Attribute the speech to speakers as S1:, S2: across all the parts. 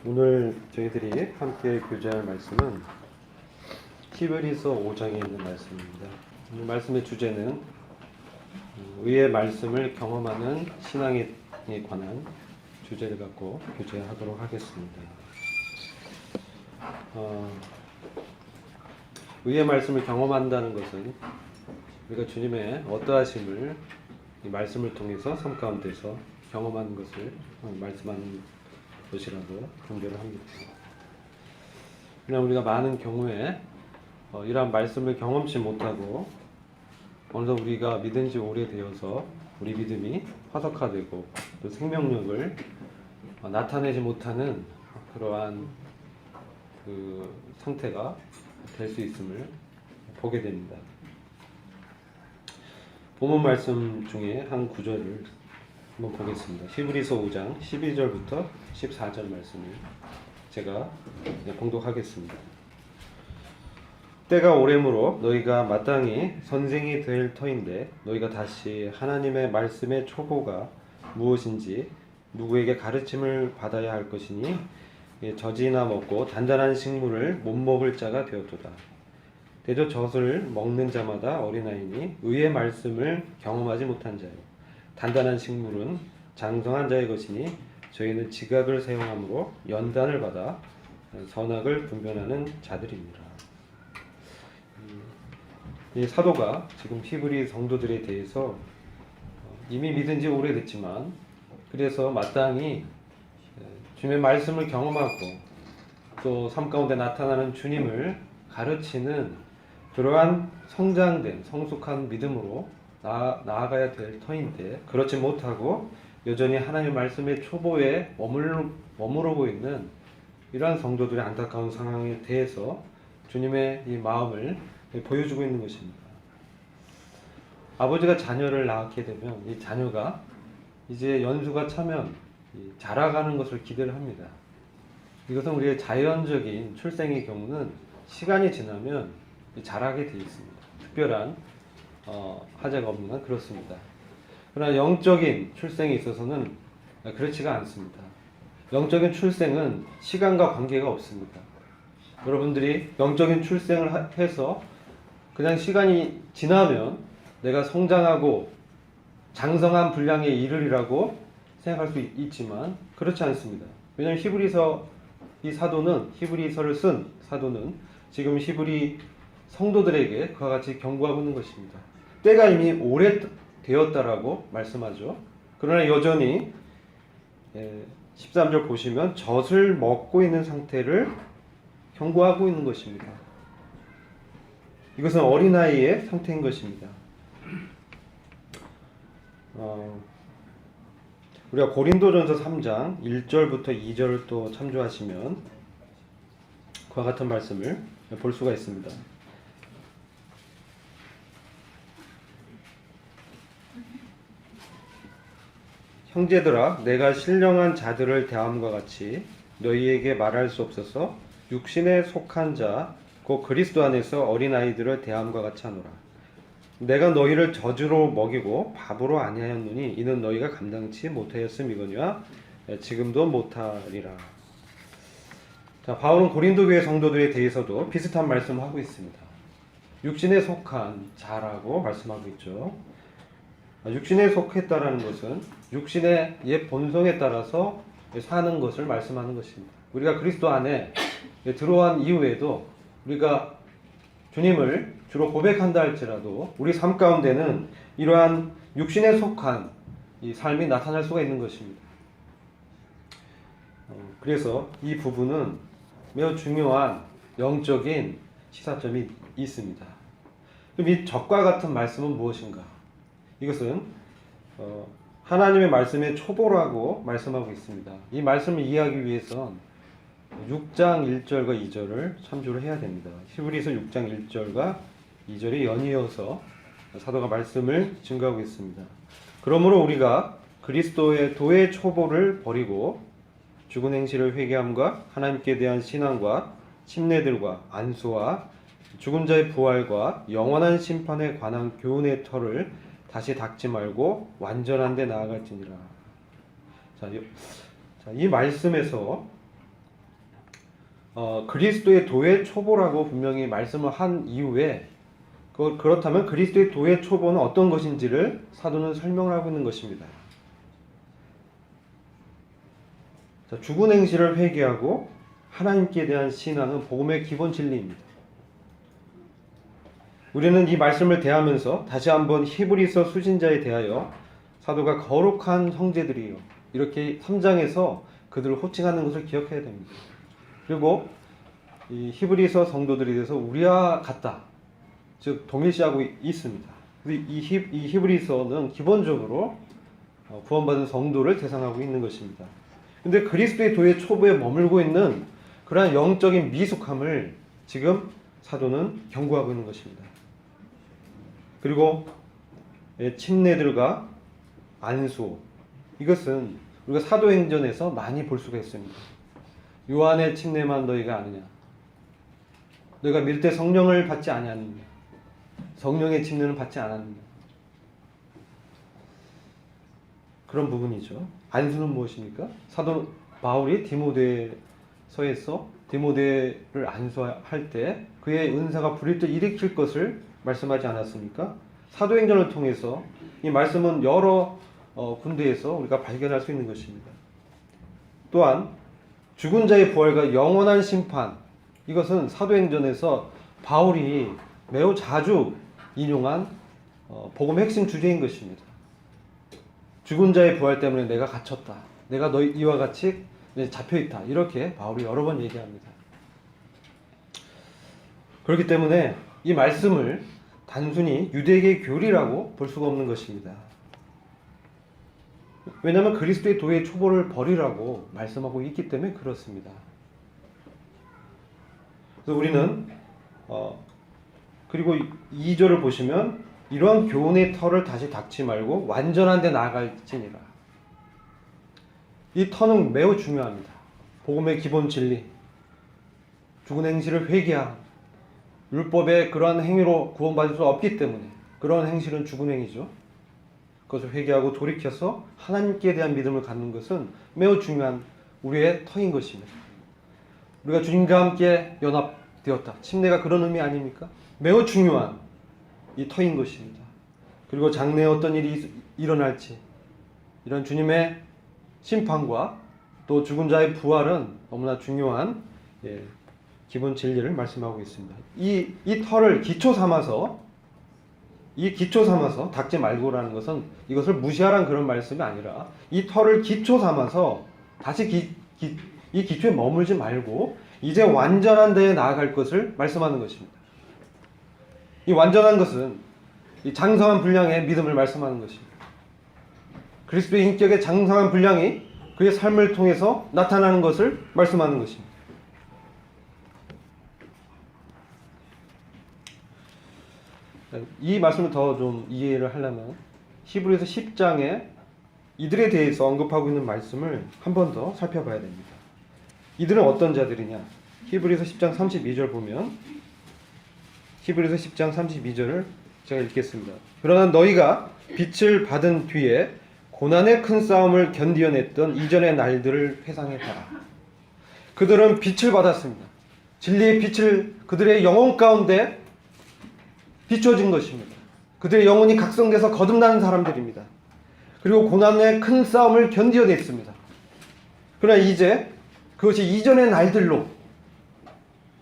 S1: 오늘 저희들이 함께 교제할 말씀은 히브리서 5장에 있는 말씀입니다. 이 말씀의 주제는 의의 말씀을 경험하는 신앙에 관한 주제를 갖고 교제하도록 하겠습니다. 의의 말씀을 경험한다는 것은 우리가 주님의 어떠하심을 이 말씀을 통해서 삶 가운데서 경험하는 것을 말씀하는 것이라고 경계를 합니다. 그러나 우리가 많은 경우에 이러한 말씀을 경험치 못하고 어느덧 우리가 믿은 지 오래되어서 우리 믿음이 화석화되고 또 생명력을 나타내지 못하는 그러한 그 상태가 될 수 있음을 보게 됩니다. 본문 말씀 중에 한 구절을 한번 보겠습니다. 히브리서 5장 12절부터 14절 말씀을 제가 봉독하겠습니다. 때가 오래므로 너희가 마땅히 선생이 될 터인데 너희가 다시 하나님의 말씀의 초보가 무엇인지 누구에게 가르침을 받아야 할 것이니 젖이나 먹고 단단한 식물을 못 먹을 자가 되었도다. 대저 젖을 먹는 자마다 어린아이니 의의 말씀을 경험하지 못한 자요. 단단한 식물은 장성한 자의 것이니 저희는 지각을 사용함으로 연단을 받아 선악을 분별하는 자들입니다. 이 사도가 지금 히브리 성도들에 대해서 이미 믿은 지 오래됐지만 그래서 마땅히 주님의 말씀을 경험하고 또 삶 가운데 나타나는 주님을 가르치는 그러한 성장된 성숙한 믿음으로 나아가야 될 터인데 그렇지 못하고 여전히 하나님의 말씀의 초보에 머무르고 있는 이러한 성도들의 안타까운 상황에 대해서 주님의 이 마음을 보여주고 있는 것입니다. 아버지가 자녀를 낳게 되면 이 자녀가 이제 연수가 차면 자라가는 것을 기대를 합니다. 이것은 우리의 자연적인 출생의 경우는 시간이 지나면 자라게 되어 있습니다. 특별한 하자가 없는 한 그렇습니다. 그러나 영적인 출생에 있어서는 그렇지가 않습니다. 영적인 출생은 시간과 관계가 없습니다. 여러분들이 영적인 출생을 해서 그냥 시간이 지나면 내가 성장하고 장성한 분량에 이르리라고 생각할 수 있지만 그렇지 않습니다. 왜냐하면 히브리서를 쓴 사도는 지금 히브리 성도들에게 그와 같이 경고하고 있는 것입니다. 때가 이미 오래되었다라고 말씀하죠. 그러나 여전히 13절 보시면 젖을 먹고 있는 상태를 경고하고 있는 것입니다. 이것은 어린아이의 상태인 것입니다. 우리가 고린도전서 3장 1절부터 2절을 또 참조하시면 그와 같은 말씀을 볼 수가 있습니다. 형제들아, 내가 신령한 자들을 대함과 같이 너희에게 말할 수 없어서 육신에 속한 자, 곧 그리스도 안에서 어린아이들을 대함과 같이 하노라. 내가 너희를 젖으로 먹이고 밥으로 아니하였노니 이는 너희가 감당치 못하였음이거니와 지금도 못하리라. 자, 바울은 고린도 교회 성도들에 대해서도 비슷한 말씀을 하고 있습니다. 육신에 속한 자라고 말씀하고 있죠. 육신에 속했다라는 것은 육신의 옛 본성에 따라서 사는 것을 말씀하는 것입니다. 우리가 그리스도 안에 들어온 이후에도 우리가 주님을 주로 고백한다 할지라도 우리 삶 가운데는 이러한 육신에 속한 이 삶이 나타날 수가 있는 것입니다. 그래서 이 부분은 매우 중요한 영적인 시사점이 있습니다. 그럼 이 젖과 같은 말씀은 무엇인가? 이것은 하나님의 말씀의 초보라고 말씀하고 있습니다. 이 말씀을 이해하기 위해선 6장 1절과 2절을 참조를 해야 됩니다. 히브리서 6장 1절과 2절이 연이어서 사도가 말씀을 증거하고 있습니다. 그러므로 우리가 그리스도의 도의 초보를 버리고 죽은 행실을 회개함과 하나님께 대한 신앙과 침례들과 안수와 죽은 자의 부활과 영원한 심판에 관한 교훈의 터를 다시 닦지 말고 완전한 데 나아갈지니라. 이 말씀에서 그리스도의 도의 초보라고 분명히 말씀을 한 이후에 그렇다면 그리스도의 도의 초보는 어떤 것인지를 사도는 설명을 하고 있는 것입니다. 자, 죽은 행실을 회개하고 하나님께 대한 신앙은 복음의 기본 진리입니다. 우리는 이 말씀을 대하면서 다시 한번 히브리서 수신자에 대하여 사도가 거룩한 형제들이요 이렇게 3장에서 그들을 호칭하는 것을 기억해야 됩니다. 그리고 이 히브리서 성도들에 대해서 우리와 같다, 즉 동일시하고 있습니다. 이 히브리서는 기본적으로 구원받은 성도를 대상하고 있는 것입니다. 근데 그리스도의 도의 초보에 머물고 있는 그러한 영적인 미숙함을 지금 사도는 경고하고 있는 것입니다. 그리고 침례들과 안수, 이것은 우리가 사도행전에서 많이 볼 수가 있습니다. 요한의 침례만 너희가 아느냐, 너희가 밀 때 성령을 받지 아니하느냐, 성령의 침례는 받지 않았느냐, 그런 부분이죠. 안수는 무엇입니까? 사도 바울이 디모데서에서 디모데를 안수할 때 그의 은사가 불일 때 일으킬 것을 말씀하지 않았습니까? 사도행전을 통해서 이 말씀은 여러 군데에서 우리가 발견할 수 있는 것입니다. 또한 죽은 자의 부활과 영원한 심판, 이것은 사도행전에서 바울이 매우 자주 인용한 복음의 핵심 주제인 것입니다. 죽은 자의 부활 때문에 내가 갇혔다, 내가 이와 같이 잡혀있다, 이렇게 바울이 여러 번 얘기합니다. 그렇기 때문에 이 말씀을 단순히 유대계 교리라고 볼 수가 없는 것입니다. 왜냐하면 그리스도의 도의 초보를 버리라고 말씀하고 있기 때문에 그렇습니다. 그래서 우리는 그리고 2절을 보시면 이러한 교훈의 털을 다시 닦지 말고 완전한 데 나아갈지니라. 이 터는 매우 중요합니다. 복음의 기본 진리, 죽은 행실을 회개함, 율법의 그러한 행위로 구원받을 수 없기 때문에 그러한 행실은 죽은 행위죠. 그것을 회개하고 돌이켜서 하나님께 대한 믿음을 갖는 것은 매우 중요한 우리의 터인 것입니다. 우리가 주님과 함께 연합되었다, 침례가 그런 의미 아닙니까? 매우 중요한 이 터인 것입니다. 그리고 장래에 어떤 일이 일어날지, 이런 주님의 심판과 또 죽은 자의 부활은 너무나 중요한 기본 진리를 말씀하고 있습니다. 이 털을 기초 삼아서 닦지 말고라는 것은 이것을 무시하라는 그런 말씀이 아니라 이 털을 기초 삼아서 다시 이 기초에 머물지 말고 이제 완전한 데에 나아갈 것을 말씀하는 것입니다. 이 완전한 것은 이 장성한 분량의 믿음을 말씀하는 것입니다. 그리스도의 인격의 장성한 분량이 그의 삶을 통해서 나타나는 것을 말씀하는 것입니다. 이 말씀을 더 좀 이해를 하려면 히브리서 10장에 이들에 대해서 언급하고 있는 말씀을 한 번 더 살펴봐야 됩니다. 이들은 어떤 자들이냐? 히브리서 10장 32절 보면, 히브리서 10장 32절을 제가 읽겠습니다. 그러나 너희가 빛을 받은 뒤에 고난의 큰 싸움을 견디어냈던 이전의 날들을 회상해봐라. 그들은 빛을 받았습니다. 진리의 빛을 그들의 영혼 가운데 비춰진 것입니다. 그들의 영혼이 각성돼서 거듭나는 사람들입니다. 그리고 고난의 큰 싸움을 견디어냈습니다. 그러나 이제 그것이 이전의 날들로,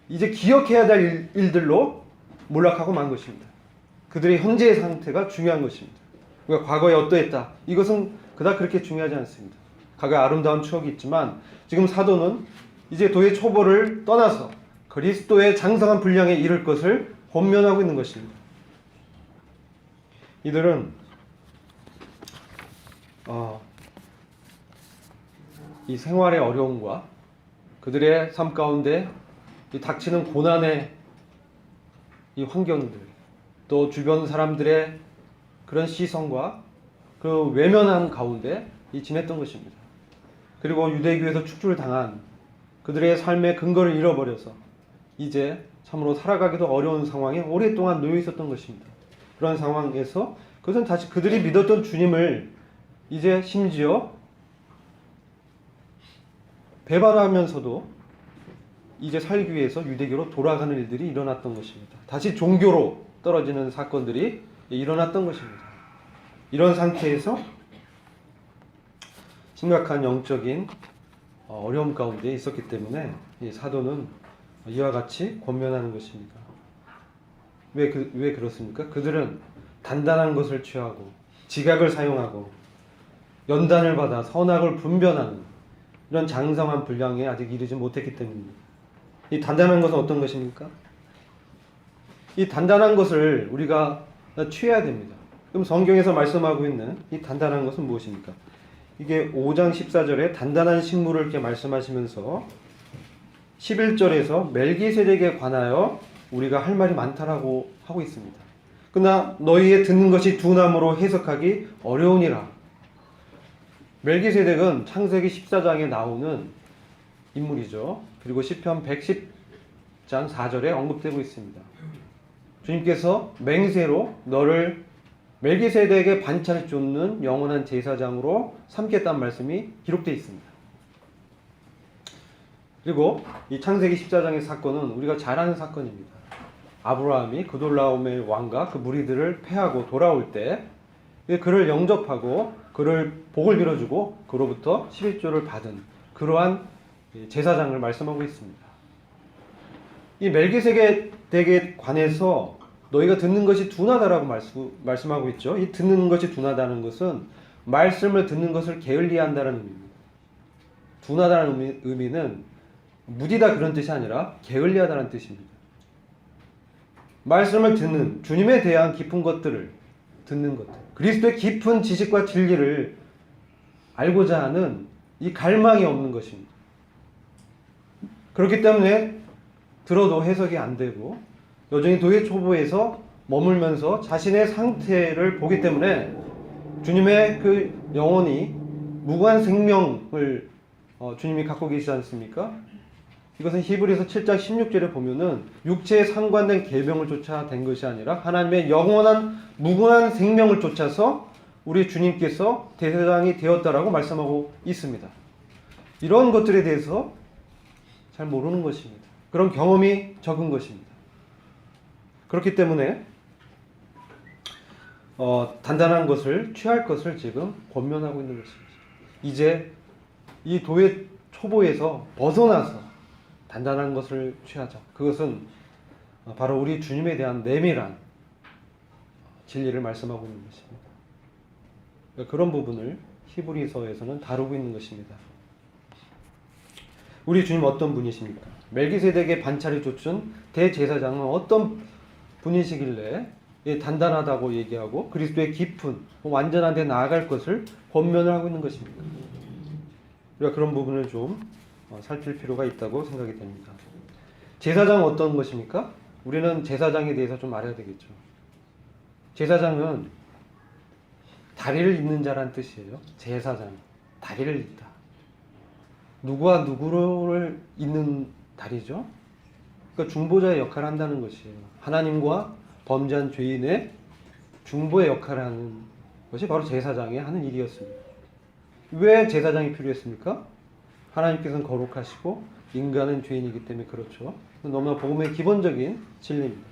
S1: 이제 기억해야 될 일들로 몰락하고 만 것입니다. 그들의 현재의 상태가 중요한 것입니다. 우리가 과거에 어떠했다, 이것은 그닥 그렇게 중요하지 않습니다. 과거에 아름다운 추억이 있지만 지금 사도는 이제 도의 초보를 떠나서 그리스도의 장성한 분량에 이를 것을 권면하고 있는 것입니다. 이들은 이 생활의 어려움과 그들의 삶 가운데 이 닥치는 고난의 이 환경들, 또 주변 사람들의 그런 시선과 그 외면한 가운데 지냈던 것입니다. 그리고 유대교에서 축출을 당한 그들의 삶의 근거를 잃어버려서 이제 참으로 살아가기도 어려운 상황에 오랫동안 놓여 있었던 것입니다. 그런 상황에서 그것은 다시 그들이 믿었던 주님을 이제 심지어 배반하면서도 이제 살기 위해서 유대교로 돌아가는 일들이 일어났던 것입니다. 다시 종교로 떨어지는 사건들이 일어났던 것입니다. 이런 상태에서 심각한 영적인 어려움 가운데 있었기 때문에 이 사도는 이와 같이 권면하는 것입니다. 왜 그렇습니까? 그들은 단단한 것을 취하고 지각을 사용하고 연단을 받아 선악을 분별하는 이런 장성한 분량에 아직 이르지 못했기 때문입니다. 이 단단한 것은 어떤 것입니까? 이 단단한 것을 우리가 취해야 됩니다. 그럼 성경에서 말씀하고 있는 이 단단한 것은 무엇입니까? 이게 5장 14절에 단단한 식물을 이렇게 말씀하시면서 11절에서 멜기세덱에 관하여 우리가 할 말이 많다라고 하고 있습니다. 그러나 너희의 듣는 것이 둔함으로 해석하기 어려우니라. 멜기세덱은 창세기 14장에 나오는 인물이죠. 그리고 시편 110장 4절에 언급되고 있습니다. 주님께서 맹세로 너를 멜기세덱의 반차를 쫓는 영원한 제사장으로 삼겠다는 말씀이 기록되어 있습니다. 그리고 이 창세기 14장의 사건은 우리가 잘 아는 사건입니다. 아브라함이 그돌라오멜 왕과 그 무리들을 패하고 돌아올 때 그를 영접하고 그를 복을 빌어주고 그로부터 11조를 받은 그러한 제사장을 말씀하고 있습니다. 이 멜기세덱에 관해서 너희가 듣는 것이 둔하다라고 말씀하고 있죠. 이 듣는 것이 둔하다는 것은 말씀을 듣는 것을 게을리한다는 의미입니다. 둔하다는 의미는 무디다 그런 뜻이 아니라 게을리하다는 뜻입니다. 말씀을 듣는, 주님에 대한 깊은 것들을 듣는 것들, 그리스도의 깊은 지식과 진리를 알고자 하는 이 갈망이 없는 것입니다. 그렇기 때문에 들어도 해석이 안 되고 여전히 도의 초보에서 머물면서 자신의 상태를 보기 때문에 주님의 그 영원히 무고한 생명을 주님이 갖고 계시지 않습니까? 이것은 히브리서 7장 16절에 보면은 육체에 상관된 계명을 쫓아 된 것이 아니라 하나님의 영원한 무궁한 생명을 쫓아서 우리 주님께서 대제사장이 되었다라고 말씀하고 있습니다. 이런 것들에 대해서 잘 모르는 것입니다. 그런 경험이 적은 것입니다. 그렇기 때문에 단단한 것을 취할 것을 지금 권면하고 있는 것입니다. 이제 이 도의 초보에서 벗어나서 단단한 것을 취하자. 그것은 바로 우리 주님에 대한 내밀한 진리를 말씀하고 있는 것입니다. 그런 부분을 히브리서에서는 다루고 있는 것입니다. 우리 주님 어떤 분이십니까? 멜기세덱의 반차를 쫓은 대제사장은 어떤 분이시길래 단단하다고 얘기하고 그리스도의 깊은 완전한 데 나아갈 것을 권면을 하고 있는 것입니까? 우리가 그런 부분을 좀 살필 필요가 있다고 생각이 됩니다. 제사장은 어떤 것입니까? 우리는 제사장에 대해서 좀 알아야 되겠죠. 제사장은 다리를 잇는 자란 뜻이에요. 제사장, 다리를 잇다. 누구와 누구를 잇는 다리죠? 그러니까 중보자의 역할을 한다는 것이에요. 하나님과 범죄한 죄인의 중보의 역할을 하는 것이 바로 제사장이 하는 일이었습니다. 왜 제사장이 필요했습니까? 하나님께서는 거룩하시고 인간은 죄인이기 때문에 그렇죠. 너무나 복음의 기본적인 진리입니다.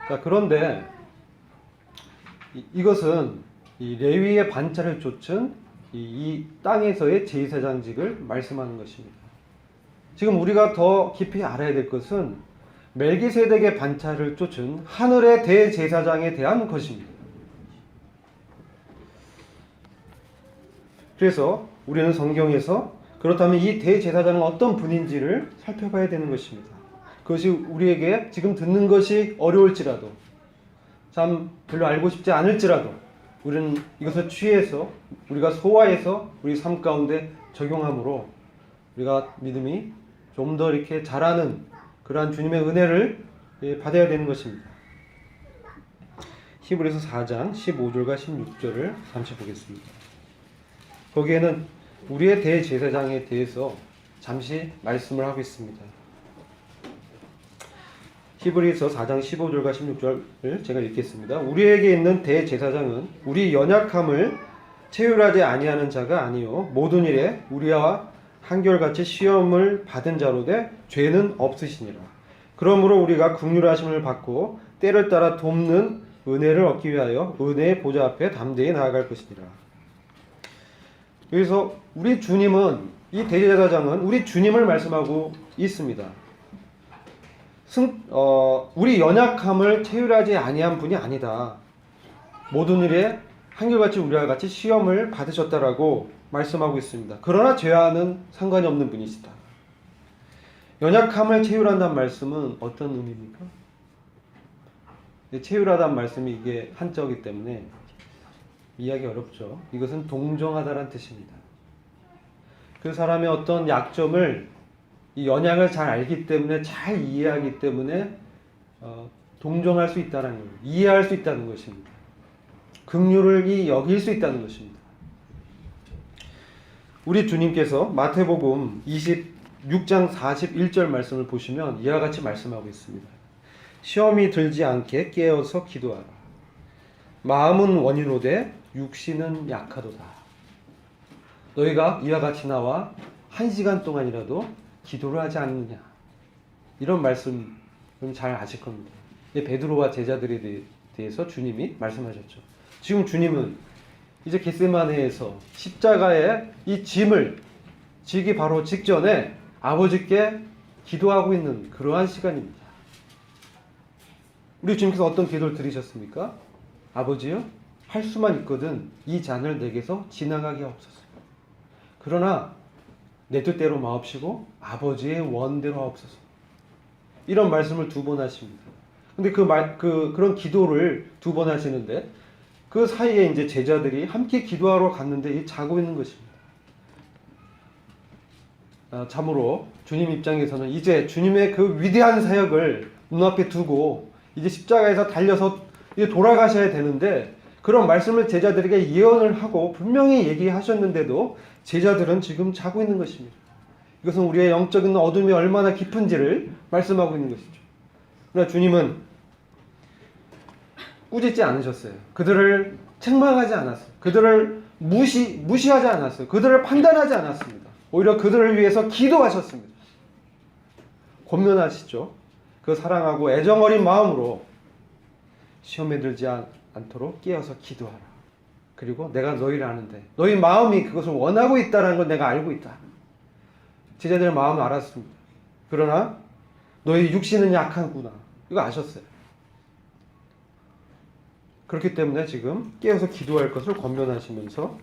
S1: 자, 그런데 이것은 이 레위의 반차를 쫓은 이 땅에서의 제사장직을 말씀하는 것입니다. 지금 우리가 더 깊이 알아야 될 것은 멜기세덱의 반차를 쫓은 하늘의 대제사장에 대한 것입니다. 그래서 우리는 성경에서 그렇다면 이 대제사장은 어떤 분인지를 살펴봐야 되는 것입니다. 그것이 우리에게 지금 듣는 것이 어려울지라도 참 별로 알고 싶지 않을지라도 우리는 이것을 취해서 우리가 소화해서 우리 삶 가운데 적용함으로 우리가 믿음이 좀 더 이렇게 자라는 그러한 주님의 은혜를 받아야 되는 것입니다. 히브리서 4장 15절과 16절을 잠시 보겠습니다. 거기에는 우리의 대제사장에 대해서 잠시 말씀을 하고 있습니다. 히브리서 4장 15절과 16절을 제가 읽겠습니다. 우리에게 있는 대제사장은 우리 연약함을 체휼하지 아니하는 자가 아니요 모든 일에 우리와 한결같이 시험을 받은 자로 돼 죄는 없으시니라. 그러므로 우리가 긍휼하심을 받고 때를 따라 돕는 은혜를 얻기 위하여 은혜의 보좌 앞에 담대히 나아갈 것이니라. 여기서 우리 주님은, 이 대제사장은 우리 주님을 말씀하고 있습니다. 우리 연약함을 체휼하지 아니한 분이 아니다. 모든 일에 한결같이 우리와 같이 시험을 받으셨다라고 말씀하고 있습니다. 그러나 죄와는 상관이 없는 분이시다. 연약함을 체휼한다는 말씀은 어떤 의미입니까? 체휼하다는 말씀이 이게 한자어이기 때문에 이해하기 어렵죠. 이것은 동정하다라는 뜻입니다. 그 사람의 어떤 약점을, 이 연약을 잘 알기 때문에, 잘 이해하기 때문에 동정할 수 있다는 거예요. 이해할 수 있다는 것입니다. 긍휼을 여길 수 있다는 것입니다. 우리 주님께서 마태복음 26장 41절 말씀을 보시면 이와 같이 말씀하고 있습니다. 시험이 들지 않게 깨어서 기도하라. 마음은 원이로되 육신은 약하도다. 너희가 이와 같이 나와 1시간 동안이라도 기도를 하지 않느냐. 이런 말씀 잘 아실 겁니다. 베드로와 제자들에 대해서 주님이 말씀하셨죠. 지금 주님은 이제 겟세마네에서 십자가에 이 짐을 지기 바로 직전에 아버지께 기도하고 있는 그러한 시간입니다. 우리 주님께서 어떤 기도를 드리셨습니까? 아버지요, 할 수만 있거든 이 잔을 내게서 지나가게 하옵소서. 그러나 내 뜻대로 마옵시고 아버지의 원대로 하옵소서. 이런 말씀을 2번 하십니다. 근데 그런 기도를 2번 하시는데 그 사이에 이제 제자들이 함께 기도하러 갔는데 자고 있는 것입니다. 참으로 주님 입장에서는 이제 주님의 그 위대한 사역을 눈앞에 두고 이제 십자가에서 달려서 이제 돌아가셔야 되는데, 그런 말씀을 제자들에게 예언을 하고 분명히 얘기하셨는데도 제자들은 지금 자고 있는 것입니다. 이것은 우리의 영적인 어둠이 얼마나 깊은지를 말씀하고 있는 것이죠. 그러나 주님은 꾸짖지 않으셨어요. 그들을 책망하지 않았어요. 그들을 무시하지 않았어요. 그들을 판단하지 않았습니다. 오히려 그들을 위해서 기도하셨습니다. 권면하시죠. 그 사랑하고 애정 어린 마음으로 시험에 들지 않도록 깨어서 기도하라. 그리고 내가 너희를 아는데 너희 마음이 그것을 원하고 있다는 걸 내가 알고 있다. 제자들의 마음을 알았습니다. 그러나 너희 육신은 약하구나. 이거 아셨어요. 그렇기 때문에 지금 깨어서 기도할 것을 권면하시면서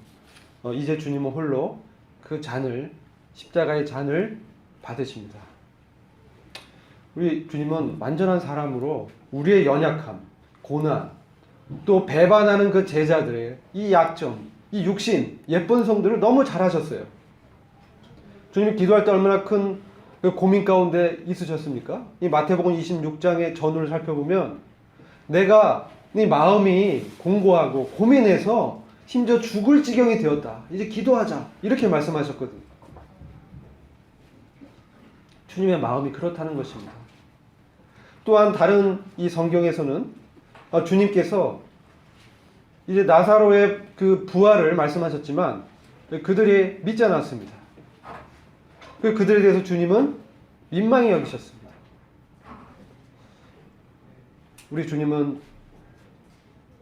S1: 이제 주님은 홀로 그 잔을, 십자가의 잔을 받으십니다. 우리 주님은 완전한 사람으로 우리의 연약함, 고난, 또 배반하는 그 제자들의 이 약점, 이 육신, 예쁜 성들을 너무 잘 아셨어요. 주님이 기도할 때 얼마나 큰 고민 가운데 있으셨습니까? 이 마태복음 26장의 전후를 살펴보면 내가 네 마음이 공고하고 고민해서 심지어 죽을 지경이 되었다. 이제 기도하자. 이렇게 말씀하셨거든요. 주님의 마음이 그렇다는 것입니다. 또한 다른 이 성경에서는 주님께서 이제 나사로의 그 부활을 말씀하셨지만 그들이 믿지 않았습니다. 그들에 대해서 주님은 민망히 여기셨습니다. 우리 주님은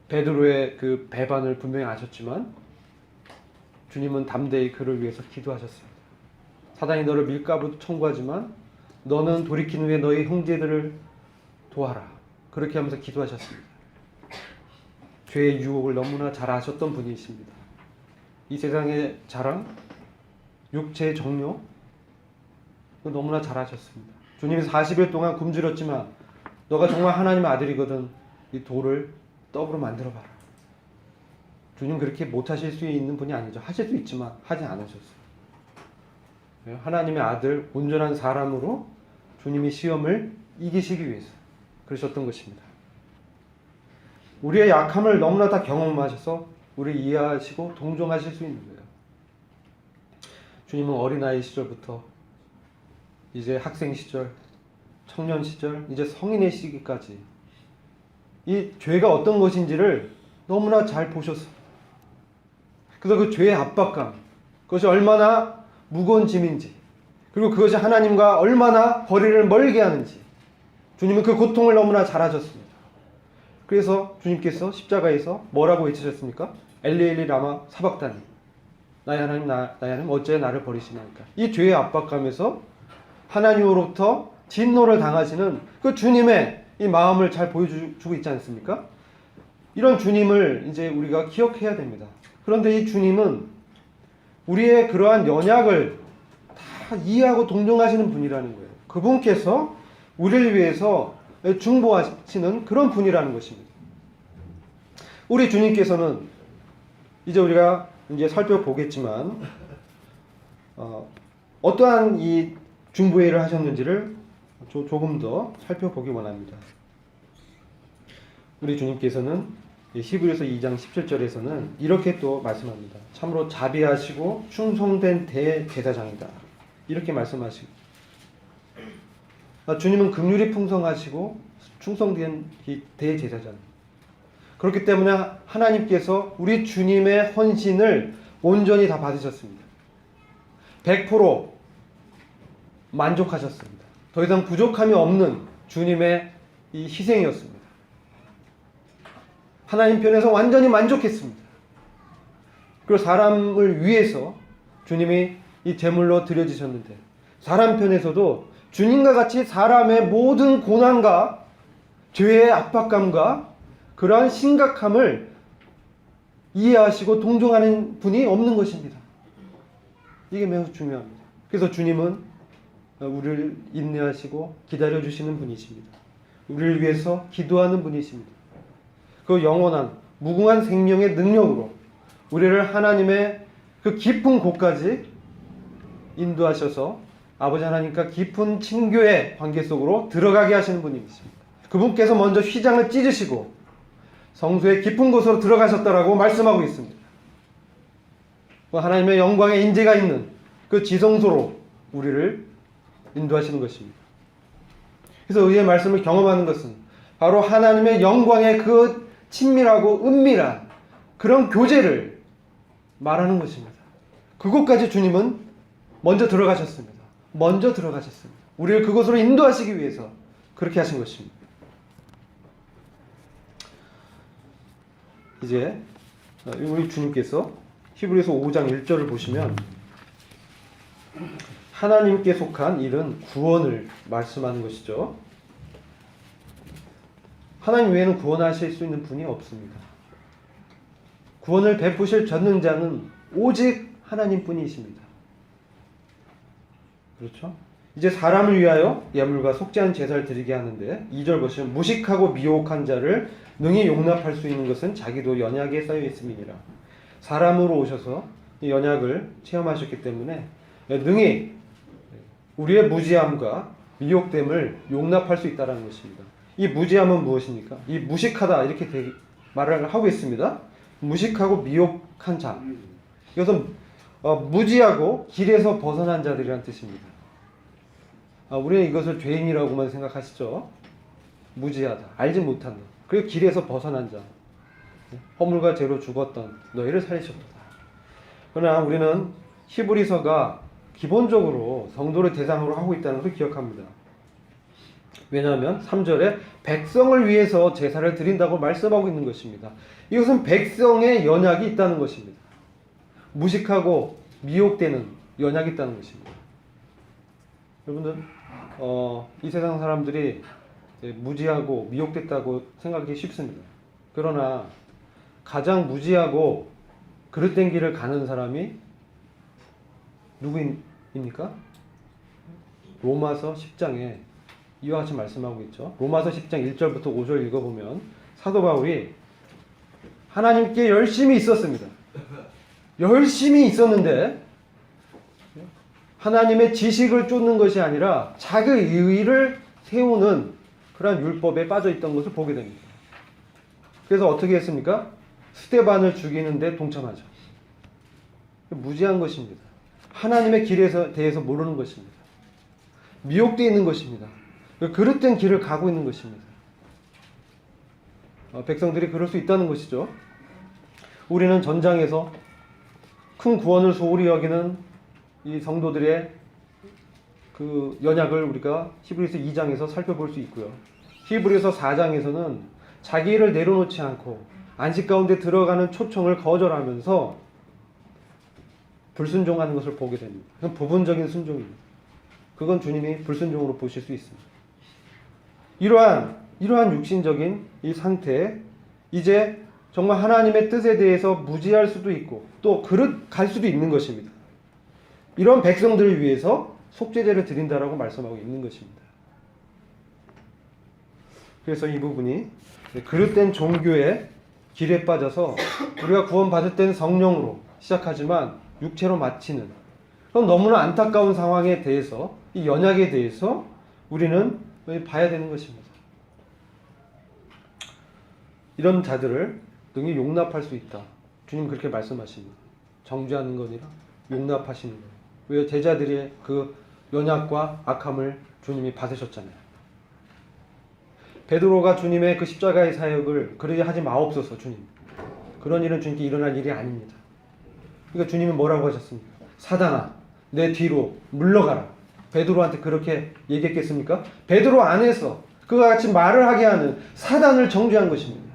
S1: 베드로의 그 배반을 분명히 아셨지만 주님은 담대히 그를 위해서 기도하셨습니다. 사단이 너를 밀가루 청구하지만 너는 돌이킨 후에 너희 형제들을 도와라. 그렇게 하면서 기도하셨습니다. 죄의 유혹을 너무나 잘 아셨던 분이십니다. 이 세상의 자랑, 육체의 정욕, 너무나 잘 아셨습니다. 주님이 40일 동안 굶주렸지만 너가 정말 하나님의 아들이거든 이 돌을 떡으로 만들어봐라. 주님 그렇게 못하실 수 있는 분이 아니죠. 하실 수 있지만 하지 않으셨어요. 하나님의 아들, 온전한 사람으로 주님이 시험을 이기시기 위해서 그러셨던 것입니다. 우리의 약함을 너무나 다 경험하셔서 우리 이해하시고 동정하실 수 있는 거예요. 주님은 어린아이 시절부터 이제 학생 시절, 청년 시절, 이제 성인의 시기까지 이 죄가 어떤 것인지를 너무나 잘 보셨어요. 그래서 그 죄의 압박감, 그것이 얼마나 무거운 짐인지, 그리고 그것이 하나님과 얼마나 거리를 멀게 하는지 주님은 그 고통을 너무나 잘 아셨습니다. 그래서 주님께서 십자가에서 뭐라고 외치셨습니까? 엘리 엘리 라마 사박다니, 나의 하나님 나의 하나님 어째 나를 버리시나이까. 이 죄의 압박감에서 하나님으로부터 진노를 당하시는 그 주님의 이 마음을 잘 보여주고 있지 않습니까? 이런 주님을 이제 우리가 기억해야 됩니다. 그런데 이 주님은 우리의 그러한 연약을 다 이해하고 동정하시는 분이라는 거예요. 그분께서 우리를 위해서 중보하시는 그런 분이라는 것입니다. 우리 주님께서는 이제 우리가 이제 살펴보겠지만 어떠한 이 중보회를 하셨는지를 조금 더 살펴보기 원합니다. 우리 주님께서는 히브리서 2장 17절에서는 이렇게 또 말씀합니다. 참으로 자비하시고 충성된 대제사장이다. 이렇게 말씀하시고, 주님은 긍휼이 풍성하시고 충성된 대제사장. 그렇기 때문에 하나님께서 우리 주님의 헌신을 온전히 다 받으셨습니다. 100% 만족하셨습니다. 더 이상 부족함이 없는 주님의 이 희생이었습니다. 하나님 편에서 완전히 만족했습니다. 그리고 사람을 위해서 주님이 이 제물로 드려지셨는데, 사람 편에서도 주님과 같이 사람의 모든 고난과 죄의 압박감과 그러한 심각함을 이해하시고 동정하는 분이 없는 것입니다. 이게 매우 중요합니다. 그래서 주님은 우리를 인내하시고 기다려주시는 분이십니다. 우리를 위해서 기도하는 분이십니다. 그 영원한 무궁한 생명의 능력으로 우리를 하나님의 그 깊은 곳까지 인도하셔서 아버지 하나님과 깊은 친교의 관계 속으로 들어가게 하시는 분이십니다. 그분께서 먼저 휘장을 찢으시고 성소의 깊은 곳으로 들어가셨다라고 말씀하고 있습니다. 하나님의 영광의 인재가 있는 그 지성소로 우리를 인도하시는 것입니다. 그래서 의의 말씀을 경험하는 것은 바로 하나님의 영광의 그 친밀하고 은밀한 그런 교제를 말하는 것입니다. 그곳까지 주님은 먼저 들어가셨습니다. 먼저 들어가셨습니다. 우리를 그곳으로 인도하시기 위해서 그렇게 하신 것입니다. 이제 우리 주님께서 히브리서 5장 1절을 보시면 하나님께 속한 일은 구원을 말씀하는 것이죠. 하나님 외에는 구원하실 수 있는 분이 없습니다. 구원을 베푸실 전능자는 오직 하나님뿐이십니다. 그렇죠? 이제 사람을 위하여 예물과 속죄한 제사를 드리게 하는데 2절 보시면 무식하고 미혹한 자를 능히 용납할 수 있는 것은 자기도 연약에 쌓여 있음이니라. 사람으로 오셔서 이 연약을 체험하셨기 때문에 능히 우리의 무지함과 미혹됨을 용납할 수 있다는 것입니다. 이 무지함은 무엇입니까? 이 무식하다 이렇게 말을 하고 있습니다. 무식하고 미혹한 자. 이것은 무지하고 길에서 벗어난 자들이란 뜻입니다. 우리는 이것을 죄인이라고만 생각하시죠. 무지하다, 알지 못한다. 그리고 길에서 벗어난 자, 허물과 죄로 죽었던 너희를 살리셨도다. 그러나 우리는 히브리서가 기본적으로 성도를 대상으로 하고 있다는 것을 기억합니다. 왜냐하면 3절에 백성을 위해서 제사를 드린다고 말씀하고 있는 것입니다. 이것은 백성의 연약이 있다는 것입니다. 무식하고 미혹되는 연약이 있다는 것입니다. 여러분들 이 세상 사람들이 무지하고 미혹됐다고 생각하기 쉽습니다. 그러나 가장 무지하고 그릇된 길을 가는 사람이 누구입니까? 로마서 10장에 이와 같이 말씀하고 있죠. 로마서 10장 1절부터 5절 읽어보면 사도 바울이 하나님께 열심히 있었습니다. 열심히 있었는데 하나님의 지식을 쫓는 것이 아니라 자기의 의의를 세우는 그러한 율법에 빠져 있던 것을 보게 됩니다. 그래서 어떻게 했습니까? 스데반을 죽이는데 동참하죠. 무지한 것입니다. 하나님의 길에 대해서 모르는 것입니다. 미혹되어 있는 것입니다. 그릇된 길을 가고 있는 것입니다. 백성들이 그럴 수 있다는 것이죠. 우리는 전장에서 큰 구원을 소홀히 여기는 이 성도들의 그 연약을 우리가 히브리서 2장에서 살펴볼 수 있고요. 히브리서 4장에서는 자기 일을 내려놓지 않고 안식 가운데 들어가는 초청을 거절하면서 불순종하는 것을 보게 됩니다. 그건 부분적인 순종입니다. 그건 주님이 불순종으로 보실 수 있습니다. 이러한 육신적인 이 상태에 이제 정말 하나님의 뜻에 대해서 무지할 수도 있고 또 갈 수도 있는 것입니다. 이런 백성들을 위해서 속죄제를 드린다라고 말씀하고 있는 것입니다. 그래서 이 부분이 그릇된 종교의 길에 빠져서 우리가 구원받을 때는 성령으로 시작하지만 육체로 마치는 그럼 너무나 안타까운 상황에 대해서 이 연약에 대해서 우리는 봐야 되는 것입니다. 이런 자들을 능히 용납할 수 있다. 주님 그렇게 말씀하십니다. 정죄하는 거 아니라 용납하시는 거예요. 왜? 제자들의 그 연약과 악함을 주님이 받으셨잖아요. 베드로가 주님의 그 십자가의 사역을 그러게 하지 마옵소서 주님. 그런 일은 주님께 일어날 일이 아닙니다. 그러니까 주님은 뭐라고 하셨습니까? 사단아 내 뒤로 물러가라. 베드로한테 그렇게 얘기했겠습니까? 베드로 안에서 그와 같이 말을 하게 하는 사단을 정죄한 것입니다.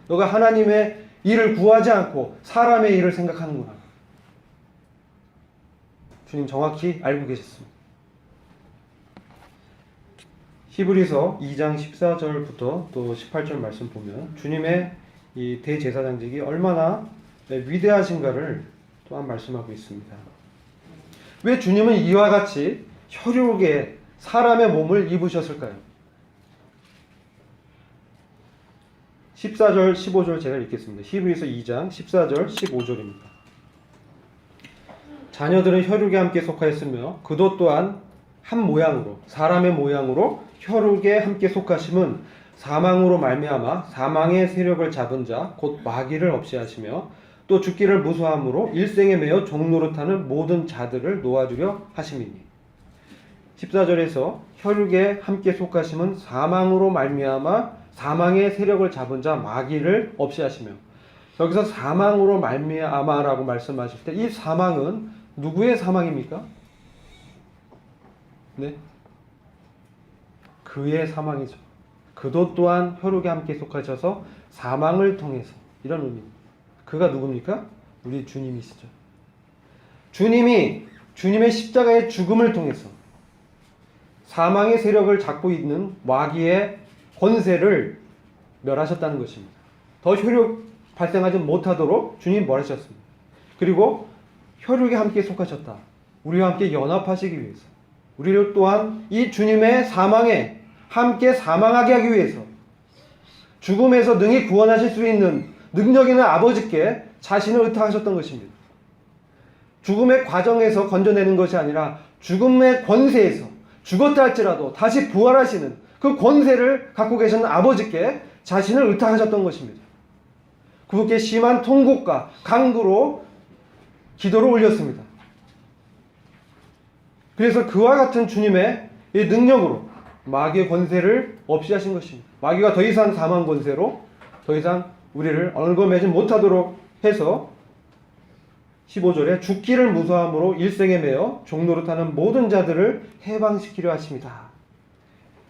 S1: 너가 하나님의 일을 구하지 않고 사람의 일을 생각하는구나. 주님 정확히 알고 계셨습니다. 히브리서 2장 14절부터 또 18절 말씀 보면 주님의 이 대제사장직이 얼마나 위대하신가를 또한 말씀하고 있습니다. 왜 주님은 이와 같이 혈육의 사람의 몸을 입으셨을까요? 14절 15절 제가 읽겠습니다. 히브리서 2장 14절 15절입니다. 자녀들은 혈육에 함께 속하였으며 그도 또한 한 모양으로 사람의 모양으로 혈육에 함께 속하심은 사망으로 말미암아 사망의 세력을 잡은 자 곧 마귀를 없이 하시며 또 죽기를 무수함으로 일생에 매여 종노릇하는 모든 자들을 놓아주려 하심이니 14절에서 혈육에 함께 속하심은 사망으로 말미암아 사망의 세력을 잡은 자 마귀를 없이 하시며 여기서 사망으로 말미암아라고 말씀하실 때 이 사망은 누구의 사망입니까? 네? 그의 사망이죠. 그도 또한 혈육에 함께 속하셔서 사망을 통해서 이런 의미입니다. 그가 누굽니까? 우리 주님이시죠. 주님이 주님의 십자가의 죽음을 통해서 사망의 세력을 잡고 있는 마귀의 권세를 멸하셨다는 것입니다. 더 혈육 발생하지 못하도록 주님이 뭘 하셨습니까? 그리고 혈육에 함께 속하셨다. 우리와 함께 연합하시기 위해서 우리를 또한 이 주님의 사망에 함께 사망하게 하기 위해서 죽음에서 능히 구원하실 수 있는 능력 있는 아버지께 자신을 의탁하셨던 것입니다. 죽음의 과정에서 건져내는 것이 아니라 죽음의 권세에서 죽었다 할지라도 다시 부활하시는 그 권세를 갖고 계시는 아버지께 자신을 의탁하셨던 것입니다. 그분께 심한 통곡과 간구로 기도를 올렸습니다. 그래서 그와 같은 주님의 이 능력으로 마귀의 권세를 없이 하신 것입니다. 마귀가 더 이상 사망 권세로 더 이상 우리를 얽어매지 못하도록 해서 15절에 죽기를 무서함으로 일생에 매여 종노릇하는 모든 자들을 해방시키려 하십니다.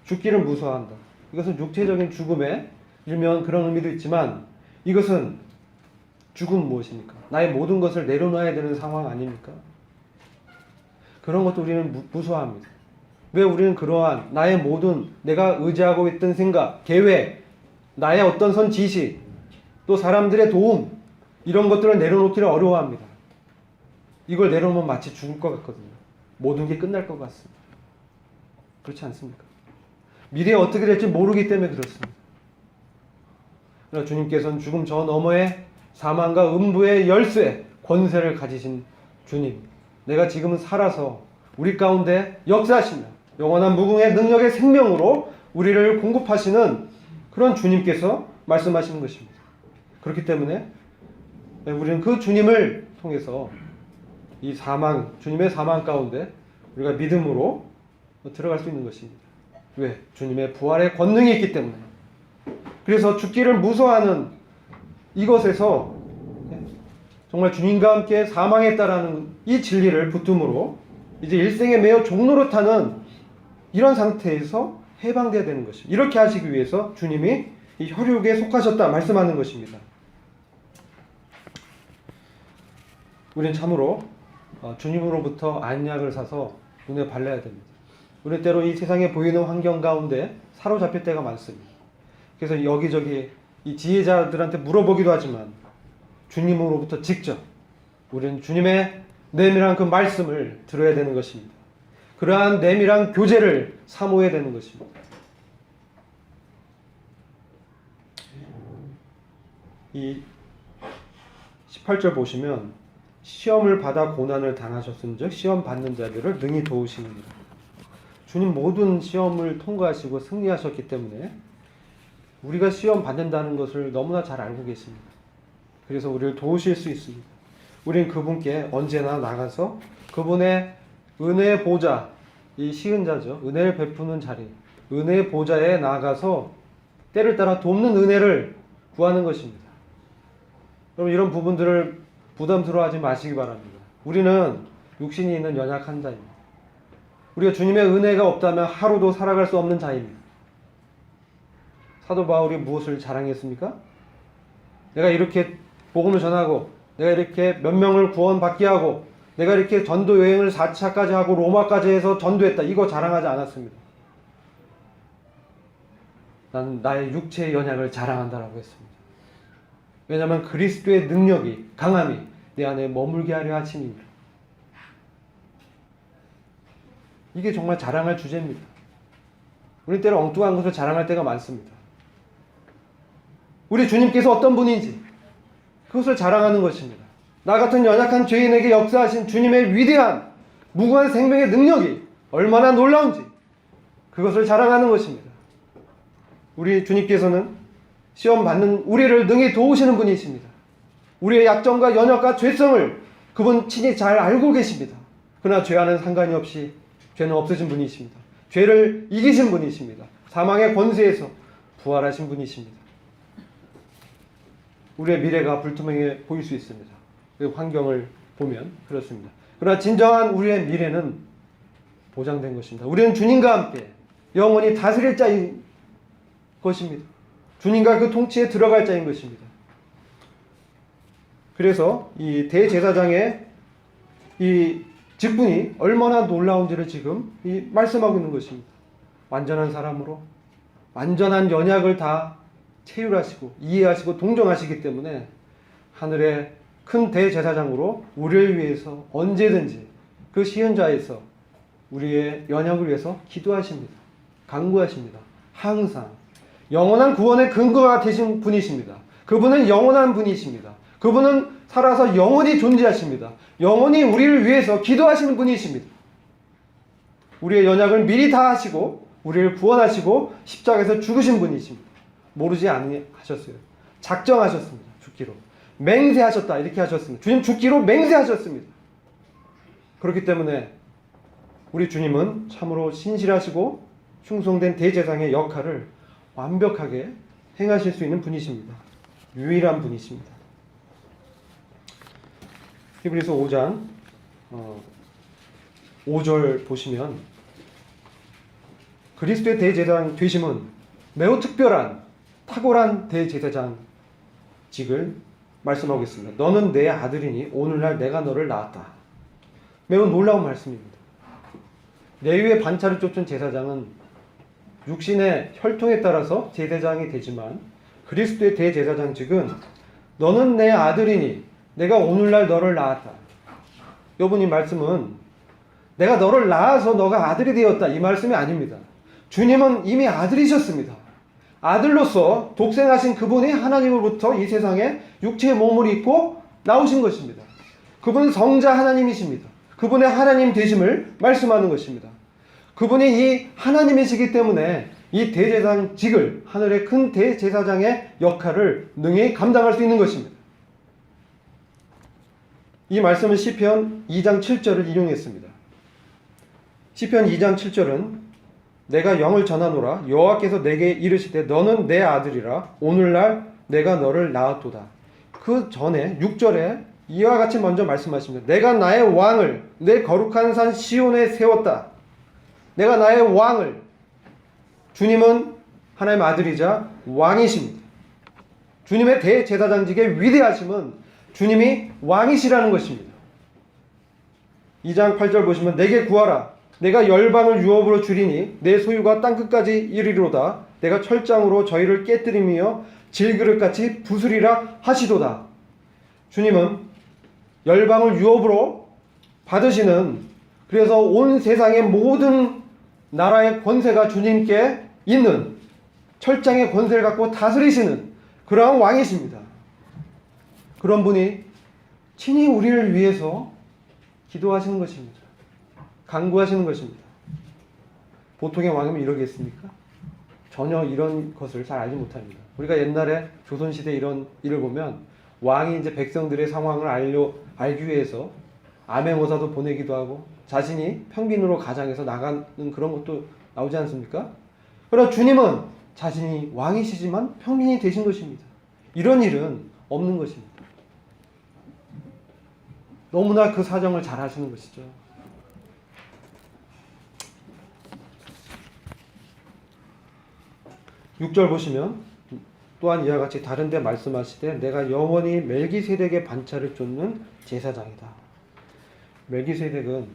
S1: 죽기를 무서워한다. 이것은 육체적인 죽음의 일면 그런 의미도 있지만 이것은 죽음은 무엇입니까? 나의 모든 것을 내려놔야 되는 상황 아닙니까? 그런 것도 우리는 무서워합니다. 왜 우리는 그러한 나의 모든 내가 의지하고 있던 생각, 계획, 나의 어떤 선 지시, 또 사람들의 도움 이런 것들을 내려놓기를 어려워합니다. 이걸 내려놓으면 마치 죽을 것 같거든요. 모든 게 끝날 것 같습니다. 그렇지 않습니까? 미래에 어떻게 될지 모르기 때문에 그렇습니다. 그러나 주님께서는 죽음 저 너머의 사망과 음부의 열쇠, 권세를 가지신 주님. 내가 지금은 살아서 우리 가운데 역사하시며 영원한 무궁의 능력의 생명으로 우리를 공급하시는 그런 주님께서 말씀하시는 것입니다. 그렇기 때문에 우리는 그 주님을 통해서 이 사망, 주님의 사망 가운데 우리가 믿음으로 들어갈 수 있는 것입니다. 왜? 주님의 부활의 권능이 있기 때문에. 그래서 죽기를 무서워하는 이것에서 정말 주님과 함께 사망했다라는 이 진리를 붙음으로 이제 일생에 매여 종로로 타는 이런 상태에서 해방되어야 되는 것입니다. 이렇게 하시기 위해서 주님이 이 혈육에 속하셨다 말씀하는 것입니다. 우리는 참으로 주님으로부터 안약을 사서 눈에 발라야 됩니다. 우리 때로 이 세상에 보이는 환경 가운데 사로잡힐 때가 많습니다. 그래서 여기저기 이 지혜자들한테 물어보기도 하지만 주님으로부터 직접 우리는 주님의 내밀한 그 말씀을 들어야 되는 것입니다. 그러한 내밀한 교제를 사모해야 되는 것입니다. 이 18절 보시면 시험을 받아 고난을 당하셨은즉 시험 받는 자들을 능히 도우시느니라. 주님 모든 시험을 통과하시고 승리하셨기 때문에 우리가 시험 받는다는 것을 너무나 잘 알고 계십니다. 그래서 우리를 도우실 수 있습니다. 우리는 그분께 언제나 나가서 그분의 은혜의 보좌, 이 시은자죠. 은혜를 베푸는 자리, 은혜의 보좌에 나가서 때를 따라 돕는 은혜를 구하는 것입니다. 여러분 이런 부분들을 부담스러워하지 마시기 바랍니다. 우리는 육신이 있는 연약한 자입니다. 우리가 주님의 은혜가 없다면 하루도 살아갈 수 없는 자입니다. 사도 바울이 무엇을 자랑했습니까? 내가 이렇게 복음을 전하고 내가 이렇게 몇 명을 구원받게 하고 내가 이렇게 전도 여행을 4차까지 하고 로마까지 해서 전도했다. 이거 자랑하지 않았습니다. 나는 나의 육체의 연약을 자랑한다라고 했습니다. 왜냐하면 그리스도의 능력이 강함이 내 안에 머물게 하려 하심입니다. 이게 정말 자랑할 주제입니다. 우리 때로 엉뚱한 것을 자랑할 때가 많습니다. 우리 주님께서 어떤 분인지 그것을 자랑하는 것입니다. 나 같은 연약한 죄인에게 역사하신 주님의 위대한 무궁한 생명의 능력이 얼마나 놀라운지 그것을 자랑하는 것입니다. 우리 주님께서는 시험 받는 우리를 능히 도우시는 분이십니다. 우리의 약점과 연약과 죄성을 그분 친히 잘 알고 계십니다. 그러나 죄와는 상관이 없이 죄는 없으신 분이십니다. 죄를 이기신 분이십니다. 사망의 권세에서 부활하신 분이십니다. 우리의 미래가 불투명해 보일 수 있습니다. 그 환경을 보면 그렇습니다. 그러나 진정한 우리의 미래는 보장된 것입니다. 우리는 주님과 함께 영원히 다스릴 자인 것입니다. 주님과 그 통치에 들어갈 자인 것입니다. 그래서 이 대제사장의 이 직분이 얼마나 놀라운지를 지금 말씀하고 있는 것입니다. 완전한 사람으로 완전한 연약을 다 체휼하시고 이해하시고 동정하시기 때문에 하늘의 큰 대제사장으로 우리를 위해서 언제든지 그 시은자에서 우리의 연약을 위해서 기도하십니다. 간구하십니다. 항상 영원한 구원의 근거가 되신 분이십니다. 그분은 영원한 분이십니다. 그분은 살아서 영원히 존재하십니다. 영원히 우리를 위해서 기도하시는 분이십니다. 우리의 연약을 미리 다 하시고 우리를 구원하시고 십자가에서 죽으신 분이십니다. 모르지 않으셨어요. 작정하셨습니다. 죽기로. 맹세하셨다. 이렇게 하셨습니다. 주님 죽기로 맹세하셨습니다. 그렇기 때문에 우리 주님은 참으로 신실하시고 충성된 대제사장의 역할을 완벽하게 행하실 수 있는 분이십니다. 유일한 분이십니다. 히브리서 5장 5절 보시면 그리스도의 대제사장 되심은 매우 특별한 탁월한 대제사장직을 말씀하고 있습니다. 너는 내 아들이니 오늘날 내가 너를 낳았다. 매우 놀라운 말씀입니다. 레위의 반차를 쫓은 제사장은 육신의 혈통에 따라서 제사장이 되지만 그리스도의 대제사장직은 너는 내 아들이니 내가 오늘날 너를 낳았다. 여러분 이 말씀은 내가 너를 낳아서 너가 아들이 되었다 이 말씀이 아닙니다. 주님은 이미 아들이셨습니다. 아들로서 독생하신 그분이 하나님으로부터 이 세상에 육체의 몸을 입고 나오신 것입니다. 그분은 성자 하나님이십니다. 그분의 하나님 되심을 말씀하는 것입니다. 그분이 이 하나님이시기 때문에 이 대제사장직을 하늘의 큰 대제사장의 역할을 능히 감당할 수 있는 것입니다. 이 말씀은 시편 2장 7절을 인용했습니다. 시편 2장 7절은 내가 영을 전하노라 여호와께서 내게 이르시되 너는 내 아들이라 오늘날 내가 너를 낳았도다. 그 전에 6절에 이와 같이 먼저 말씀하십니다. 내가 나의 왕을 내 거룩한 산 시온에 세웠다. 내가 나의 왕을, 주님은 하나님의 아들이자 왕이십니다. 주님의 대제사장직의 위대하심은 주님이 왕이시라는 것입니다. 2장 8절 보시면 내게 구하라. 내가 열방을 유업으로 주리니 내 소유가 땅끝까지 이르리로다. 내가 철장으로 저희를 깨뜨리며 질그릇같이 부수리라 하시도다. 주님은 열방을 유업으로 받으시는, 그래서 온 세상의 모든 나라의 권세가 주님께 있는 철장의 권세를 갖고 다스리시는 그러한 왕이십니다. 그런 분이 친히 우리를 위해서 기도하시는 것입니다. 간구하시는 것입니다. 보통의 왕이면 이러겠습니까? 전혀 이런 것을 잘 알지 못합니다. 우리가 옛날에 조선시대 이런 일을 보면 왕이 이제 백성들의 상황을 알기 위해서 암행어사도 보내기도 하고 자신이 평빈으로 가장해서 나가는 그런 것도 나오지 않습니까? 그러나 주님은 자신이 왕이시지만 평민이 되신 것입니다. 이런 일은 없는 것입니다. 너무나 그 사정을 잘 아시는 것이죠. (6절) 보시면 또한 이와 같이 다른 데 말씀하시되 내가 영원히 멜기세덱의 반차를 쫓는 제사장이다. 멜기세덱은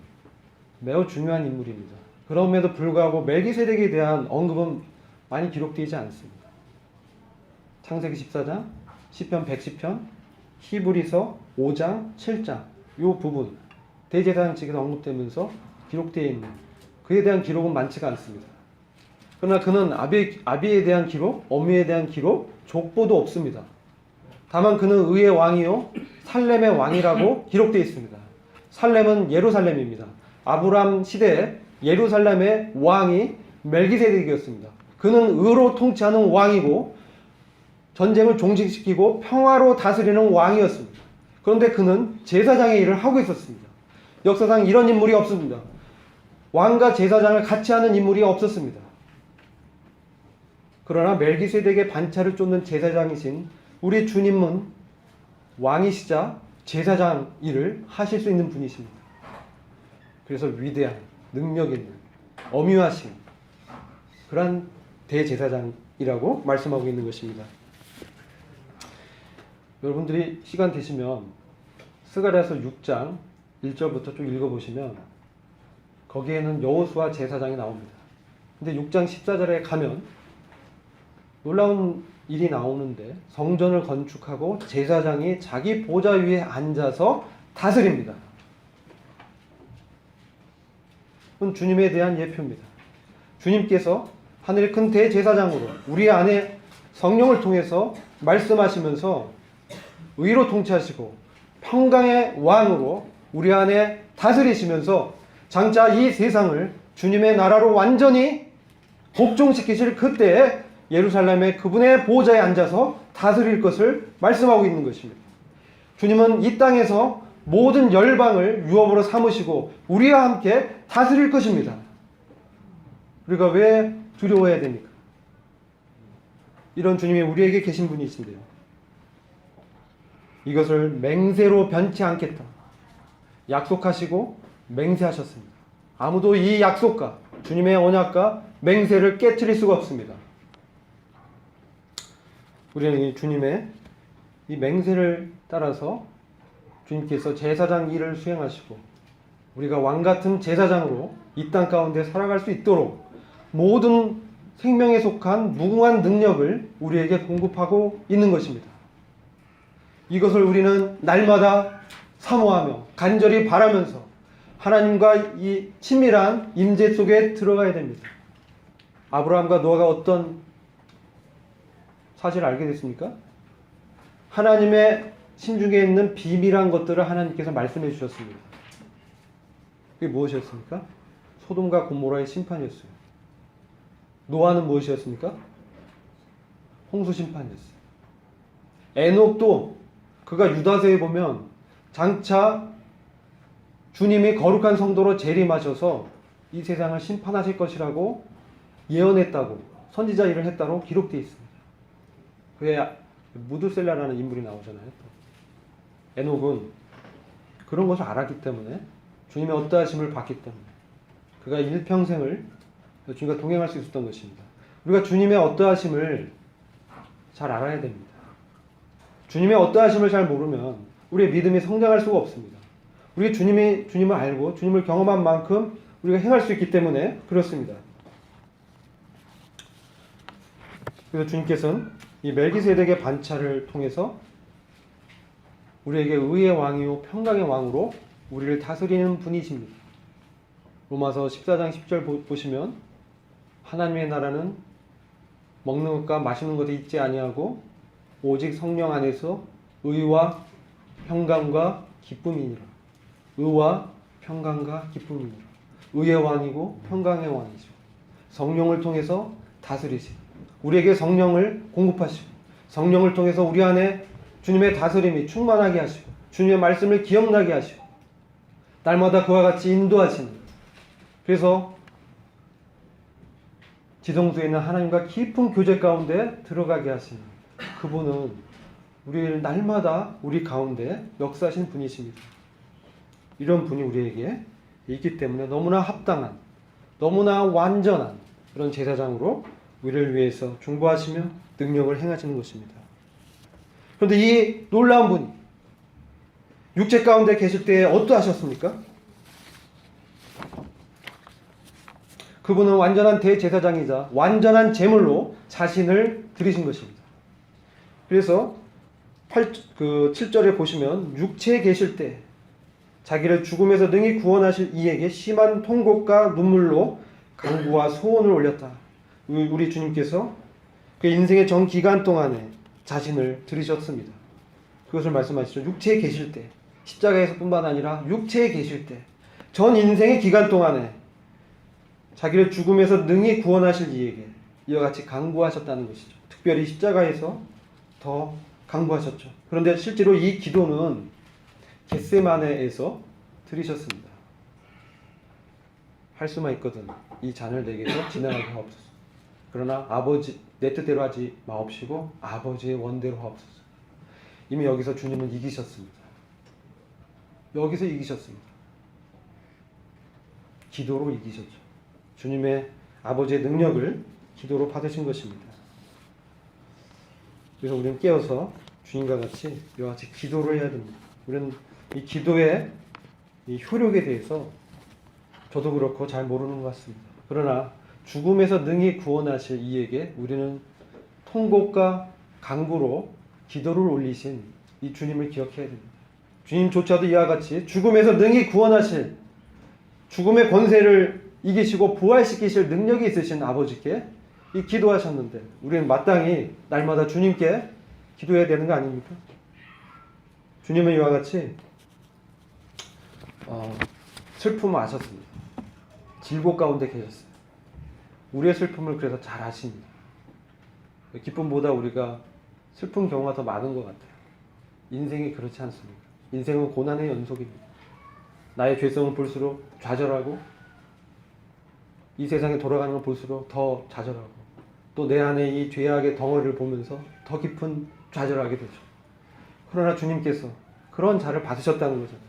S1: 매우 중요한 인물입니다. 그럼에도 불구하고 멜기세덱에 대한 언급은 많이 기록되지 않습니다. 창세기 14장, 시편 110편, 히브리서 5장, 7장 이 부분 대제사장직에서 언급되면서 기록되어 있는, 그에 대한 기록은 많지가 않습니다. 그러나 그는 아비에 대한 기록, 어미에 대한 기록, 족보도 없습니다. 다만 그는 의의 왕이요 살렘의 왕이라고 기록되어 있습니다. 살렘은 예루살렘입니다. 아브람 시대에 예루살렘의 왕이 멜기세덱이었습니다. 그는 의로 통치하는 왕이고 전쟁을 종식시키고 평화로 다스리는 왕이었습니다. 그런데 그는 제사장의 일을 하고 있었습니다. 역사상 이런 인물이 없습니다. 왕과 제사장을 같이 하는 인물이 없었습니다. 그러나 멜기세덱의 반차를 쫓는 제사장이신 우리 주님은 왕이시자 제사장 일을 하실 수 있는 분이십니다. 그래서 위대한, 능력 있는, 엄유하신 그러한 대제사장이라고 말씀하고 있는 것입니다. 여러분들이 시간 되시면 스가랴서 6장 1절부터 좀 읽어보시면 거기에는 여호수아 제사장이 나옵니다. 근데 6장 14절에 가면 놀라운 일이 나오는데 성전을 건축하고 제사장이 자기 보좌 위에 앉아서 다스립니다. 그건 주님에 대한 예표입니다. 주님께서 하늘의 큰 대제사장으로 우리 안에 성령을 통해서 말씀하시면서 의로 통치하시고 평강의 왕으로 우리 안에 다스리시면서 장차 이 세상을 주님의 나라로 완전히 복종시키실 그때에 예루살렘의 그분의 보좌에 앉아서 다스릴 것을 말씀하고 있는 것입니다. 주님은 이 땅에서 모든 열방을 유업으로 삼으시고 우리와 함께 다스릴 것입니다. 우리가 왜 두려워해야 됩니까? 이런 주님이 우리에게 계신 분이신데요. 이것을 맹세로 변치 않겠다 약속하시고 맹세하셨습니다. 아무도 이 약속과 주님의 언약과 맹세를 깨트릴 수가 없습니다. 우리는 이 주님의 이 맹세를 따라서 주님께서 제사장 일을 수행하시고 우리가 왕같은 제사장으로 이 땅 가운데 살아갈 수 있도록 모든 생명에 속한 무궁한 능력을 우리에게 공급하고 있는 것입니다. 이것을 우리는 날마다 사모하며 간절히 바라면서 하나님과 이 친밀한 임재 속에 들어가야 됩니다. 아브라함과 노아가 어떤 사실을 알게 됐습니까? 하나님의 심중에 있는 비밀한 것들을 하나님께서 말씀해 주셨습니다. 그게 무엇이었습니까? 소돔과 고모라의 심판이었어요. 노아는 무엇이었습니까? 홍수 심판이었어요. 에녹도 그가 유다서에 보면 장차 주님이 거룩한 성도로 재림하셔서 이 세상을 심판하실 것이라고 예언했다고, 선지자 일을 했다고 기록되어 있습니다. 그에 무드셀라라는 인물이 나오잖아요. 에녹은 그런 것을 알았기 때문에 주님의 어떠하심을 봤기 때문에 그가 일평생을 주님과 동행할 수 있었던 것입니다. 우리가 주님의 어떠하심을 잘 알아야 됩니다. 주님의 어떠하심을 잘 모르면 우리의 믿음이 성장할 수가 없습니다. 우리 주님을 알고 주님을 경험한 만큼 우리가 행할 수 있기 때문에 그렇습니다. 그래서 주님께서는 이 멜기세덱의 반차를 통해서 우리에게 의의 왕이요 평강의 왕으로 우리를 다스리는 분이십니다. 로마서 14장 10절 보시면 하나님의 나라는 먹는 것과 마시는 것에 있지 아니하고 오직 성령 안에서 의와 평강과 기쁨이니라. 의와 평강과 기쁨이니라. 의의 왕이고 평강의 왕이죠. 성령을 통해서 다스리시고 우리에게 성령을 공급하시고 성령을 통해서 우리 안에 주님의 다스림이 충만하게 하시고 주님의 말씀을 기억나게 하시고 날마다 그와 같이 인도하시는, 그래서 지성소에 있는 하나님과 깊은 교제 가운데 들어가게 하시는 그분은 우리를 날마다 우리 가운데 역사하신 분이십니다. 이런 분이 우리에게 있기 때문에 너무나 합당한, 너무나 완전한 그런 제사장으로 우리를 위해서 중보하시며 능력을 행하시는 것입니다. 그런데 이 놀라운 분이 육체 가운데 계실 때에 어떠하셨습니까? 그분은 완전한 대제사장이자 완전한 제물로 자신을 드리신 것입니다. 그래서 7절에 보시면 육체에 계실 때 자기를 죽음에서 능히 구원하실 이에게 심한 통곡과 눈물로 간구와 소원을 올렸다. 우리 주님께서 그 인생의 전 기간 동안에 자신을 들이셨습니다. 그것을 말씀하시죠. 육체에 계실 때, 십자가에서 뿐만 아니라 육체에 계실 때, 전 인생의 기간 동안에 자기를 죽음에서 능히 구원하실 이에게 이와 같이 간구하셨다는 것이죠. 특별히 십자가에서 더 간구하셨죠. 그런데 실제로 이 기도는 겟세마네에서 드리셨습니다. 할 수만 있거든 이 잔을 내게서 지나가게 하옵소서. 그러나 아버지 내 뜻대로 하지 마옵시고 아버지의 원대로 하옵소서. 이미 여기서 주님은 이기셨습니다. 여기서 이기셨습니다. 기도로 이기셨죠. 주님의 아버지의 능력을 기도로 받으신 것입니다. 그래서 우리는 깨어서 주님과 같이 이와 같이 기도를 해야 됩니다. 우리는 이 기도의 이 효력에 대해서 저도 그렇고 잘 모르는 것 같습니다. 그러나 죽음에서 능히 구원하실 이에게 우리는 통곡과 간구로 기도를 올리신 이 주님을 기억해야 됩니다. 주님조차도 이와 같이 죽음에서 능히 구원하실, 죽음의 권세를 이기시고 부활시키실 능력이 있으신 아버지께 이 기도하셨는데 우리는 마땅히 날마다 주님께 기도해야 되는 거 아닙니까? 주님은 이와 같이 슬픔을 아셨습니다. 질고 가운데 계셨어요. 우리의 슬픔을 그래서 잘 아십니다. 기쁨보다 우리가 슬픈 경우가 더 많은 것 같아요. 인생이 그렇지 않습니까? 인생은 고난의 연속입니다. 나의 죄성을 볼수록 좌절하고 이 세상에 돌아가는 걸 볼수록 더 좌절하고 또 내 안에 이 죄악의 덩어리를 보면서 더 깊은 좌절하게 되죠. 그러나 주님께서 그런 자를 받으셨다는 거잖아요.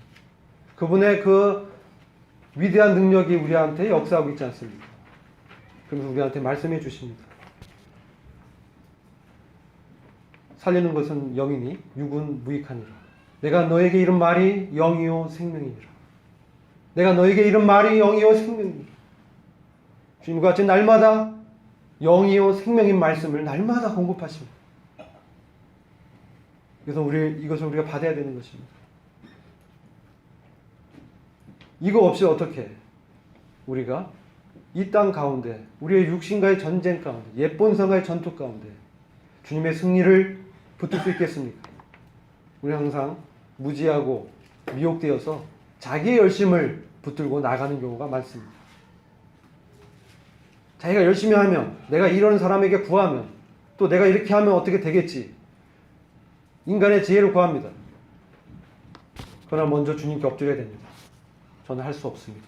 S1: 그분의 그 위대한 능력이 우리한테 역사하고 있지 않습니까? 그러면서 우리한테 말씀해 주십니다. 살리는 것은 영이니 육은 무익하니라. 내가 너에게 이른 말이 영이요 생명이니라. 내가 너에게 이른 말이 영이요 생명이니라. 주님과 같이 날마다 영이요 생명인 말씀을 날마다 공급하십니다. 그래서 이것을 우리가 받아야 되는 것입니다. 이거 없이 어떻게 우리가 이 땅 가운데 우리의 육신과의 전쟁 가운데 옛본성과의 전투 가운데 주님의 승리를 붙들 수 있겠습니까? 우리는 항상 무지하고 미혹되어서 자기의 열심을 붙들고 나가는 경우가 많습니다. 자기가 열심히 하면, 내가 이런 사람에게 구하면, 또 내가 이렇게 하면 어떻게 되겠지? 인간의 지혜를 구합니다. 그러나 먼저 주님께 엎드려야 됩니다. 저는 할 수 없습니다.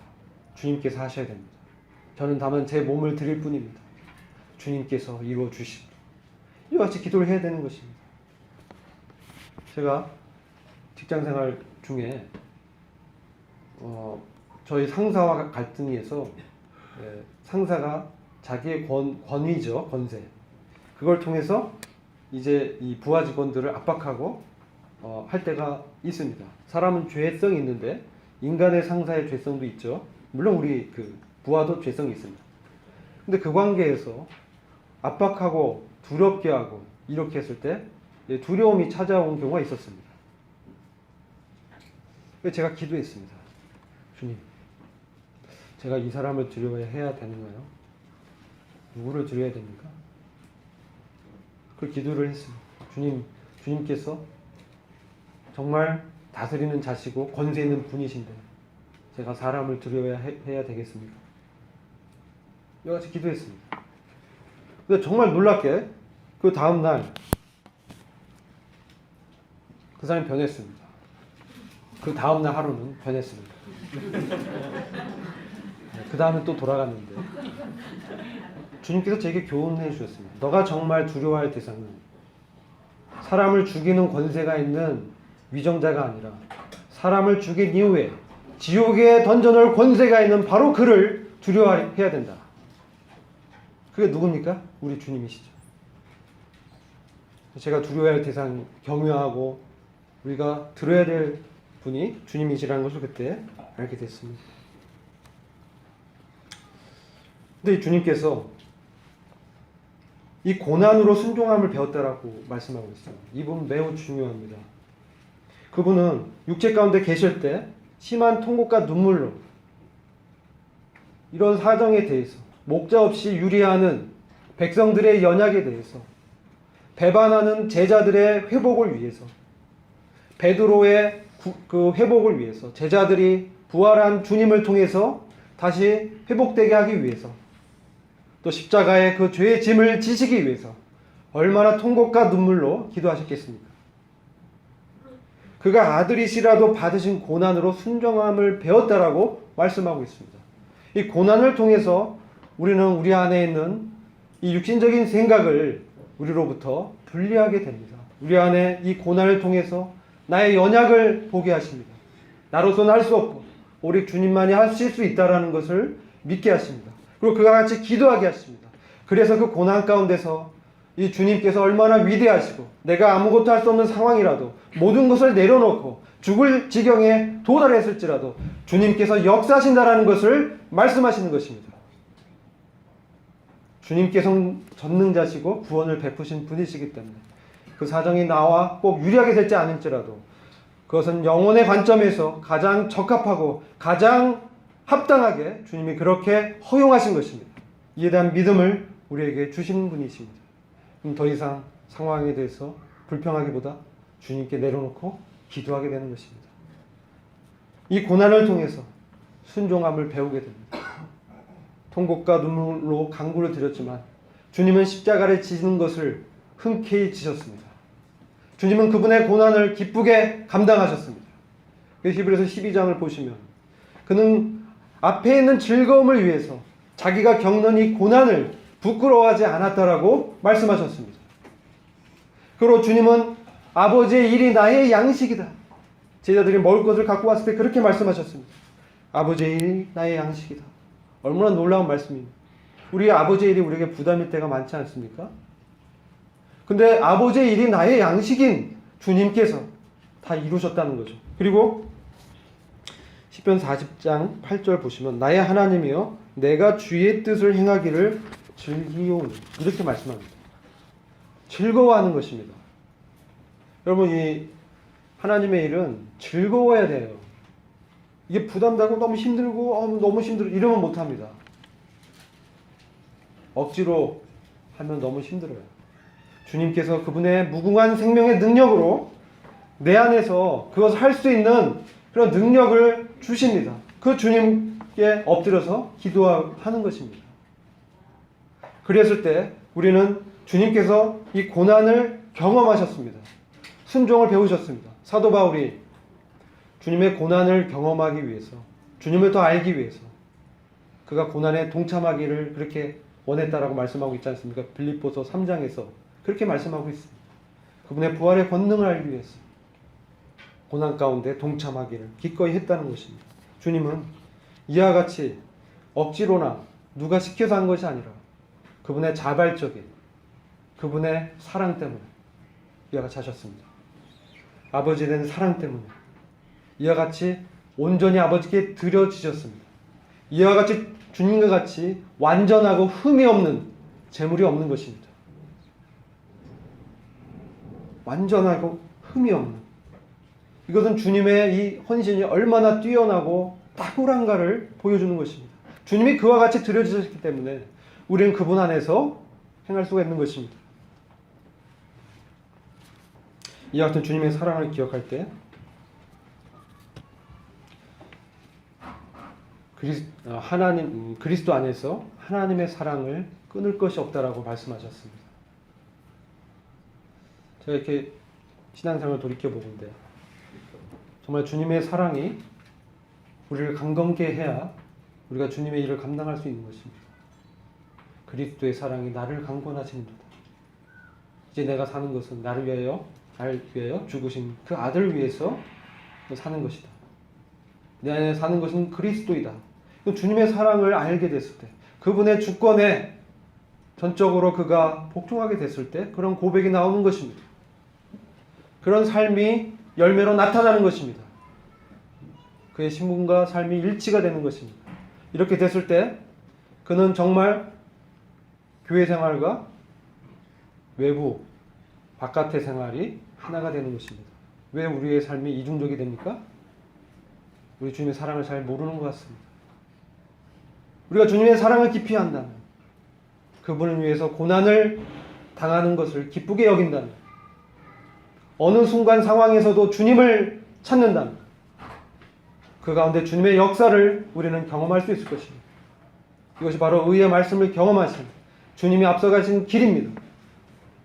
S1: 주님께서 하셔야 됩니다. 저는 다만 제 몸을 드릴 뿐입니다. 주님께서 이루어 주십니다. 이와 같이 기도를 해야 되는 것입니다. 제가 직장생활 중에 저희 상사와 갈등해서 상사가 자기의 권위죠, 권세, 그걸 통해서 이제 이 부하 직원들을 압박하고 할 때가 있습니다. 사람은 죄성이 있는데 인간의 상사의 죄성도 있죠. 물론 우리 그 부하도 죄성이 있습니다. 근데 그 관계에서 압박하고 두렵게 하고 이렇게 했을 때 두려움이 찾아온 경우가 있었습니다. 그래서 제가 기도했습니다. 주님, 제가 이 사람을 두려워해야 되는가요? 누구를 두려워해야 됩니까? 그 기도를 했습니다. 주님께서 정말 다스리는 자시고 권세 있는 분이신데 제가 사람을 두려워해야 되겠습니까? 여러 가지 기도했습니다. 근데 정말 놀랍게 그 다음날 그 사람이 변했습니다. 그 다음날 하루는 변했습니다. 그 다음에 또 돌아갔는데 주님께서 제게 교훈해 주셨습니다. 너가 정말 두려워할 대상은 사람을 죽이는 권세가 있는 위정자가 아니라 사람을 죽인 이후에 지옥에 던져놓을 권세가 있는 바로 그를 두려워해야 된다. 그게 누굽니까? 우리 주님이시죠. 제가 두려워해야 할 대상, 경외하고 우리가 들어야 될 분이 주님이시라는 것을 그때 알게 됐습니다. 근데 주님께서 이 고난으로 순종함을 배웠다라고 말씀하고 있어요. 이 부분 매우 중요합니다. 그분은 육체 가운데 계실 때 심한 통곡과 눈물로 이런 사정에 대해서 목자 없이 유리하는 백성들의 연약에 대해서 배반하는 제자들의 회복을 위해서 베드로의 그 회복을 위해서 제자들이 부활한 주님을 통해서 다시 회복되게 하기 위해서 또 십자가의 그 죄의 짐을 지시기 위해서 얼마나 통곡과 눈물로 기도하셨겠습니까? 그가 아들이시라도 받으신 고난으로 순종함을 배웠다라고 말씀하고 있습니다. 이 고난을 통해서 우리는 우리 안에 있는 이 육신적인 생각을 우리로부터 분리하게 됩니다. 우리 안에 이 고난을 통해서 나의 연약을 보게 하십니다. 나로서는 할 수 없고 오직 주님만이 하실 수 있다라는 것을 믿게 하십니다. 그리고 그와 같이 기도하게 하십니다. 그래서 그 고난 가운데서 이 주님께서 얼마나 위대하시고 내가 아무것도 할 수 없는 상황이라도 모든 것을 내려놓고 죽을 지경에 도달했을지라도 주님께서 역사하신다라는 것을 말씀하시는 것입니다. 주님께서 전능자시고 구원을 베푸신 분이시기 때문에 그 사정이 나와 꼭 유리하게 될지 않을지라도 그것은 영혼의 관점에서 가장 적합하고 가장 합당하게 주님이 그렇게 허용하신 것입니다. 이에 대한 믿음을 우리에게 주시는 분이십니다. 그럼 더 이상 상황에 대해서 불평하기보다 주님께 내려놓고 기도하게 되는 것입니다. 이 고난을 통해서 순종함을 배우게 됩니다. 통곡과 눈물로 간구를 드렸지만 주님은 십자가를 지는 것을 흔쾌히 지셨습니다. 주님은 그분의 고난을 기쁘게 감당하셨습니다. 히브리서 12장을 보시면 그는 앞에 있는 즐거움을 위해서 자기가 겪는 이 고난을 부끄러워하지 않았다라고 말씀하셨습니다. 그리고 주님은 아버지의 일이 나의 양식이다. 제자들이 먹을 것을 갖고 왔을 때 그렇게 말씀하셨습니다. 아버지의 일이 나의 양식이다. 얼마나 놀라운 말씀입니다. 우리 아버지의 일이 우리에게 부담일 때가 많지 않습니까? 근데 아버지의 일이 나의 양식인 주님께서 다 이루셨다는 거죠. 그리고 시편 40장 8절 보시면 나의 하나님이여 내가 주의 뜻을 행하기를 즐기오니 이렇게 말씀합니다. 즐거워하는 것입니다. 여러분 이 하나님의 일은 즐거워야 돼요. 이게 부담되고 너무 힘들고 너무 힘들어 이러면 못합니다. 억지로 하면 너무 힘들어요. 주님께서 그분의 무궁한 생명의 능력으로 내 안에서 그것을 할 수 있는 그런 능력을 주십니다. 그 주님께 엎드려서 기도하는 것입니다. 그랬을 때 우리는 주님께서 이 고난을 경험하셨습니다. 순종을 배우셨습니다. 사도 바울이 주님의 고난을 경험하기 위해서 주님을 더 알기 위해서 그가 고난에 동참하기를 그렇게 원했다라고 말씀하고 있지 않습니까? 빌립보서 3장에서 그렇게 말씀하고 있습니다. 그분의 부활의 권능을 알기 위해서 고난 가운데 동참하기를 기꺼이 했다는 것입니다. 주님은 이와 같이 억지로나 누가 시켜서 한 것이 아니라 그분의 자발적인 그분의 사랑 때문에 이와 같이 하셨습니다. 아버지에 대한 사랑 때문에 이와 같이 온전히 아버지께 드려지셨습니다. 이와 같이 주님과 같이 완전하고 흠이 없는 재물이 없는 것입니다. 완전하고 흠이 없는, 이것은 주님의 이 헌신이 얼마나 뛰어나고 탁월한가를 보여주는 것입니다. 주님이 그와 같이 드려지셨기 때문에 우리는 그분 안에서 행할 수가 있는 것입니다. 이와 같은 주님의 사랑을 기억할 때 그리스도 안에서 하나님의 사랑을 끊을 것이 없다라고 말씀하셨습니다. 제가 이렇게 신앙생활을 돌이켜보건데 정말 주님의 사랑이 우리를 강건케 해야 우리가 주님의 일을 감당할 수 있는 것입니다. 그리스도의 사랑이 나를 강건하시는도다. 이제 내가 사는 것은 나를 위하여 죽으신 그 아들을 위해서 사는 것이다. 내 안에 사는 것은 그리스도이다. 주님의 사랑을 알게 됐을 때, 그분의 주권에 전적으로 그가 복종하게 됐을 때 그런 고백이 나오는 것입니다. 그런 삶이 열매로 나타나는 것입니다. 그의 신분과 삶이 일치가 되는 것입니다. 이렇게 됐을 때 그는 정말 교회 생활과 외부 바깥의 생활이 하나가 되는 것입니다. 왜 우리의 삶이 이중적이 됩니까? 우리 주님의 사랑을 잘 모르는 것 같습니다. 우리가 주님의 사랑을 깊이 한다면, 그분을 위해서 고난을 당하는 것을 기쁘게 여긴다면, 어느 순간 상황에서도 주님을 찾는다면 그 가운데 주님의 역사를 우리는 경험할 수 있을 것입니다. 이것이 바로 의의 말씀을 경험하신 주님이 앞서가신 길입니다.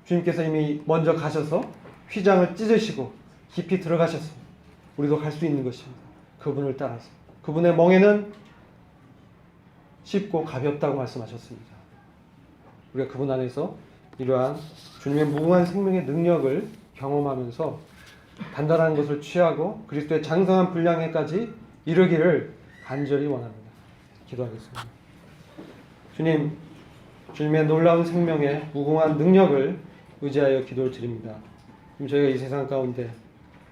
S1: 주님께서 이미 먼저 가셔서 휘장을 찢으시고 깊이 들어가셨습니다. 우리도 갈 수 있는 것입니다. 그분을 따라서. 그분의 멍에는 쉽고 가볍다고 말씀하셨습니다. 우리가 그분 안에서 이러한 주님의 무궁한 생명의 능력을 경험하면서 단단한 것을 취하고 그리스도의 장성한 분량에까지 이르기를 간절히 원합니다. 기도하겠습니다. 주님, 주님의 놀라운 생명의 무궁한 능력을 의지하여 기도를 드립니다. 저희가 이 세상 가운데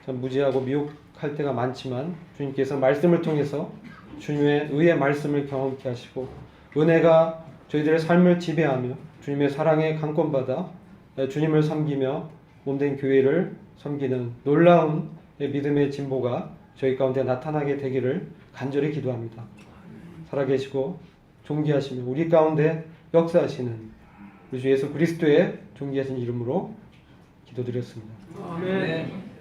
S1: 참 무지하고 미혹할 때가 많지만 주님께서 말씀을 통해서 주님의 의의 말씀을 경험케 하시고 은혜가 저희들의 삶을 지배하며 주님의 사랑에 강권받아 주님을 섬기며 몸된 교회를 섬기는 놀라운 믿음의 진보가 저희 가운데 나타나게 되기를 간절히 기도합니다. 살아계시고 존귀하시며 우리 가운데 역사하시는 우리 주 예수 그리스도의 존귀하신 이름으로 기도드렸습니다.
S2: 아멘.